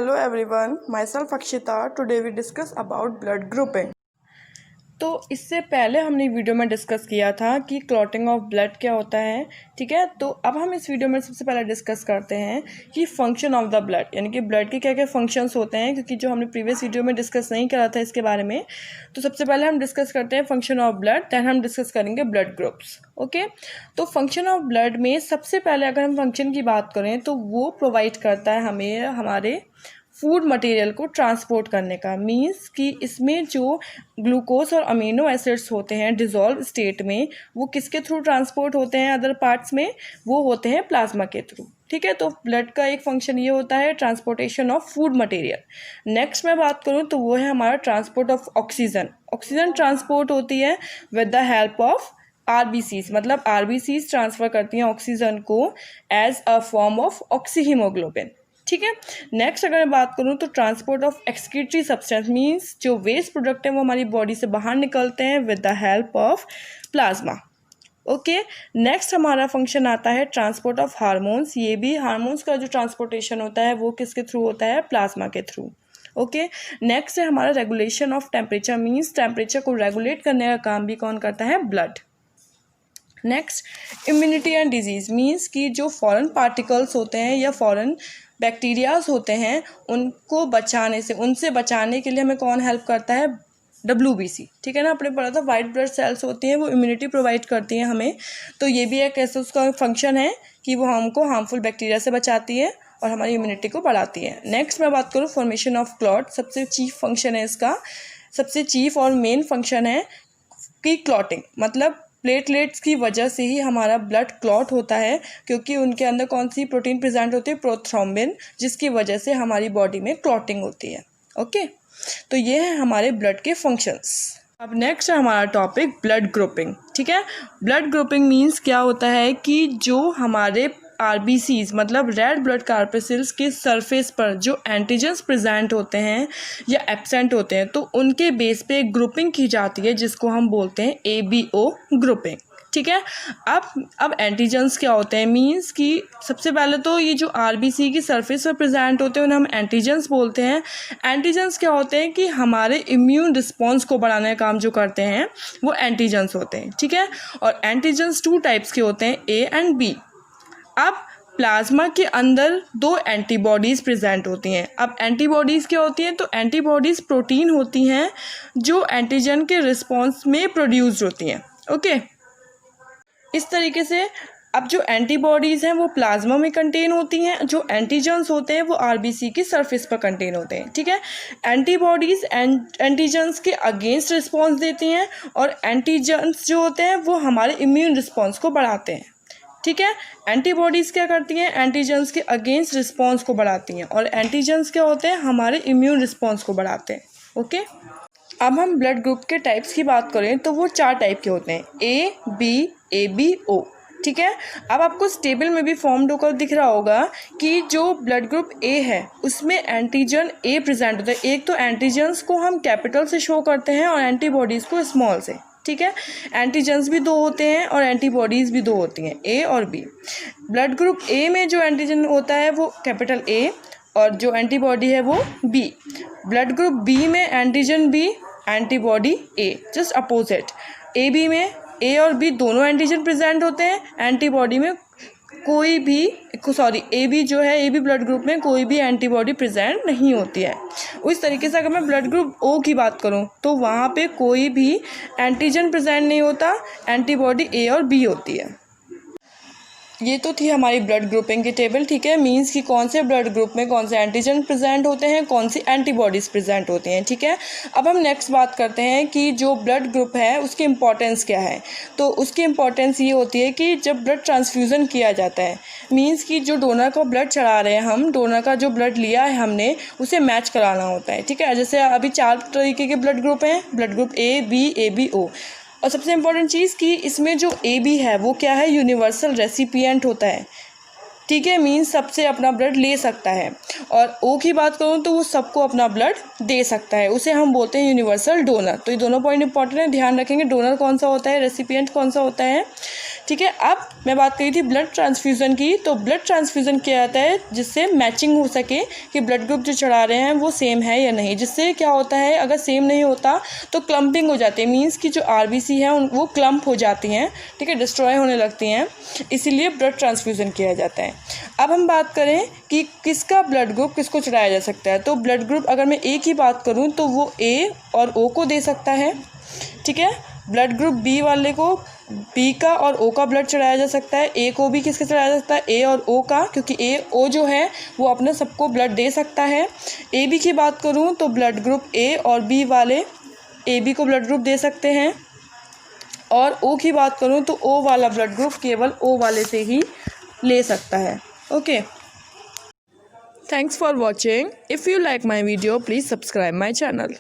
Hello everyone, myself Akshita. Today we discuss about blood grouping. तो इससे पहले हमने वीडियो में डिस्कस किया था कि क्लॉटिंग ऑफ ब्लड क्या होता है, ठीक है। तो अब हम इस वीडियो में सबसे पहले डिस्कस करते हैं कि फंक्शन ऑफ द ब्लड, यानी कि ब्लड के क्या क्या फंक्शंस होते हैं, क्योंकि जो हमने प्रीवियस वीडियो में डिस्कस नहीं करा था इसके बारे में। तो सबसे पहले हम डिस्कस करते हैं फंक्शन ऑफ ब्लड, देन हम डिस्कस करेंगे ब्लड ग्रुप्स। ओके, तो फंक्शन ऑफ ब्लड में सबसे पहले अगर हम फंक्शन की बात करें तो वो प्रोवाइड करता है हमें हमारे फूड मटेरियल को ट्रांसपोर्ट करने का। मींस कि इसमें जो ग्लूकोज और अमीनो एसिड्स होते हैं डिज़ोल्व स्टेट में, वो किसके थ्रू ट्रांसपोर्ट होते हैं अदर पार्ट्स में, वो होते हैं प्लाज्मा के थ्रू, ठीक है। तो ब्लड का एक फंक्शन ये होता है transportation of food material. Next मैं बात करूँ तो वो है हमारा transport of oxygen. Oxygen transport होती है with the help of RBCs, मतलब आरबीसीज ट्रांसफ़र करती हैं ऑक्सीजन को as a form of oxyhaemoglobin, ठीक है। नेक्स्ट अगर मैं बात करूँ तो transport of excretory substance, means जो वेस्ट प्रोडक्ट है वो हमारी बॉडी से बाहर निकलते हैं with the help of plasma. Okay, next हमारा फंक्शन आता है ट्रांसपोर्ट ऑफ हार्मोन्स। ये भी हार्मोन्स का जो ट्रांसपोर्टेशन होता है वो किसके थ्रू होता है, प्लाज्मा के थ्रू। ओके, नेक्स्ट है हमारा regulation of temperature, means temperature को रेगुलेट करने का काम भी कौन करता है, blood. Next immunity and disease, means कि जो फॉरेन पार्टिकल्स होते हैं या फॉरेन बैक्टीरियाज होते हैं उनको बचाने से, उनसे बचाने के लिए हमें कौन हेल्प करता है, WBC, ठीक है ना। आपने पढ़ा था वाइट ब्लड सेल्स होती हैं वो इम्यूनिटी प्रोवाइड करती हैं हमें। तो ये भी एक ऐसा उसका फंक्शन है कि वो हमको हार्मफुल बैक्टीरिया से बचाती है और हमारी इम्यूनिटी को बढ़ाती है। नेक्स्ट मैं बात करूँ फॉर्मेशन ऑफ क्लॉट, सबसे चीफ फंक्शन है इसका, सबसे चीफ और मेन फंक्शन है कि क्लॉटिंग, मतलब प्लेटलेट्स की वजह से ही हमारा ब्लड क्लॉट होता है, क्योंकि उनके अंदर कौन सी प्रोटीन प्रेजेंट होती है, प्रोथ्रोम्बिन, जिसकी वजह से हमारी बॉडी में क्लॉटिंग होती है। ओके, तो ये है हमारे ब्लड के फंक्शंस। अब नेक्स्ट है हमारा टॉपिक ब्लड ग्रुपिंग, ठीक है। ब्लड ग्रुपिंग मींस क्या होता है कि जो हमारे आरबीसीज मतलब रेड ब्लड कार्पेसिल्स के सरफेस पर जो एंटीजन्स प्रेजेंट होते हैं या एब्सेंट होते हैं तो उनके बेस पे ग्रुपिंग की जाती है जिसको हम बोलते हैं ABO ग्रुपिंग, ठीक है। अब एंटीजन्स क्या होते हैं, मींस कि सबसे पहले तो ये जो आरबीसी की सरफेस पर प्रेजेंट होते हैं उन्हें हम एंटीजन्स बोलते हैं। एंटीजन्स क्या होते हैं कि हमारे इम्यून रिस्पॉन्स को बढ़ाने का काम जो करते हैं वो एंटीजन्स होते हैं, ठीक है। और एंटीजन्स 2 टाइप्स के होते हैं, A एंड B। अब प्लाज्मा के अंदर 2 एंटीबॉडीज़ प्रेजेंट होती हैं। अब एंटीबॉडीज़ क्या होती हैं, तो एंटीबॉडीज़ प्रोटीन होती हैं जो एंटीजन के रिस्पॉन्स में प्रोड्यूस्ड होती हैं। ओके, इस तरीके से अब जो एंटीबॉडीज़ हैं वो प्लाज्मा में कंटेन होती हैं, जो एंटीजन्स होते हैं वो आरबीसी की सरफेस पर कंटेन होते हैं, ठीक है। एंटीबॉडीज़ एंटीजन्स के अगेंस्ट रिस्पॉन्स देती हैं और एंटीजन्स जो होते हैं वो हमारे इम्यून रिस्पॉन्स को बढ़ाते हैं, ठीक है। एंटीबॉडीज़ क्या करती हैं, एंटीजन्स के अगेंस्ट रिस्पॉन्स को बढ़ाती हैं और एंटीजन्स क्या होते हैं, हमारे इम्यून रिस्पॉन्स को बढ़ाते हैं। ओके, अब हम ब्लड ग्रुप के टाइप्स की बात करें तो वो 4 टाइप के होते हैं, A, B, AB, O, ठीक है। अब आपको इस टेबल में भी फॉर्म्ड होकर दिख रहा होगा कि जो ब्लड ग्रुप A है उसमें एंटीजन A प्रेजेंट होता है। एक तो एंटीजन्स को हम कैपिटल से शो करते हैं और एंटीबॉडीज़ को स्मॉल से, ठीक है। एंटीजन्स भी 2 होते हैं और एंटीबॉडीज़ भी 2 होती हैं, A और B। ब्लड ग्रुप A में जो एंटीजन होता है वो कैपिटल A और जो एंटीबॉडी है वो B। ब्लड ग्रुप B में antigen B, antibody A, just opposite. AB में A और B दोनों एंटीजन प्रेजेंट होते हैं, एंटीबॉडी में कोई भी AB जो है AB ब्लड ग्रुप में कोई भी एंटीबॉडी प्रेजेंट नहीं होती है। उस तरीके से अगर मैं ब्लड ग्रुप O की बात करूं तो वहाँ पे कोई भी एंटीजन प्रेजेंट नहीं होता, एंटीबॉडी A और B होती है। ये तो थी हमारी ब्लड ग्रुपिंग की टेबल, ठीक है। मींस कि कौन से ब्लड ग्रुप में कौन से एंटीजन प्रेजेंट होते हैं, कौन सी एंटीबॉडीज़ प्रेजेंट होती हैं, ठीक है। अब हम नेक्स्ट बात करते हैं कि जो ब्लड ग्रुप है उसकी इम्पोर्टेंस क्या है। तो उसकी इम्पोर्टेंस ये होती है कि जब ब्लड ट्रांसफ्यूज़न किया जाता है, मींस कि जो डोनर को ब्लड चढ़ा रहे हैं हम, डोनर का जो ब्लड लिया है हमने उसे मैच कराना होता है, ठीक है। जैसे अभी 4 तरीके के ब्लड ग्रुप हैं, blood group A, B, AB, O। और सबसे इम्पॉर्टेंट चीज़ कि इसमें जो AB है वो क्या है, यूनिवर्सल रेसिपिएंट होता है, ठीक है। मीन्स सबसे अपना ब्लड ले सकता है। और O की बात करूँ तो वो सबको अपना ब्लड दे सकता है, उसे हम बोलते हैं यूनिवर्सल डोनर। तो ये दोनों पॉइंट इंपॉर्टेंट है, ध्यान रखेंगे। डोनर कौन सा होता है, रेसिपिएंट कौन सा होता है, ठीक है। अब मैं बात करी थी ब्लड ट्रांसफ्यूज़न की, तो ब्लड ट्रांसफ्यूज़न किया जाता है जिससे मैचिंग हो सके कि ब्लड ग्रुप जो चढ़ा रहे हैं वो सेम है या नहीं। जिससे क्या होता है, अगर सेम नहीं होता तो क्लम्पिंग हो जाती है, मीन्स कि जो आरबीसी है वो क्लम्प हो जाती हैं, ठीक है, डिस्ट्रॉय होने लगती हैं, इसीलिए ब्लड ट्रांसफ्यूज़न किया जाता है। अब हम बात करें कि किसका ब्लड ग्रुप किसको चढ़ाया जा सकता है, तो ब्लड ग्रुप अगर मैं ए की बात करूं तो वो ए और ओ को दे सकता है, ठीक है। ब्लड ग्रुप बी वाले को बी का और ओ का ब्लड चढ़ाया जा सकता है। ए को भी किसका चढ़ाया जा सकता है, ए और ओ का, क्योंकि ए ओ जो है वो अपने सबको ब्लड दे सकता है। ए बी की बात करूं तो ब्लड ग्रुप ए और बी वाले ए बी को ब्लड ग्रुप दे सकते हैं, और ओ की बात करूं तो ओ वाला ब्लड ग्रुप केवल ओ वाले से ही ले सकता है। Okay, thanks for watching. If you like my video please subscribe my channel.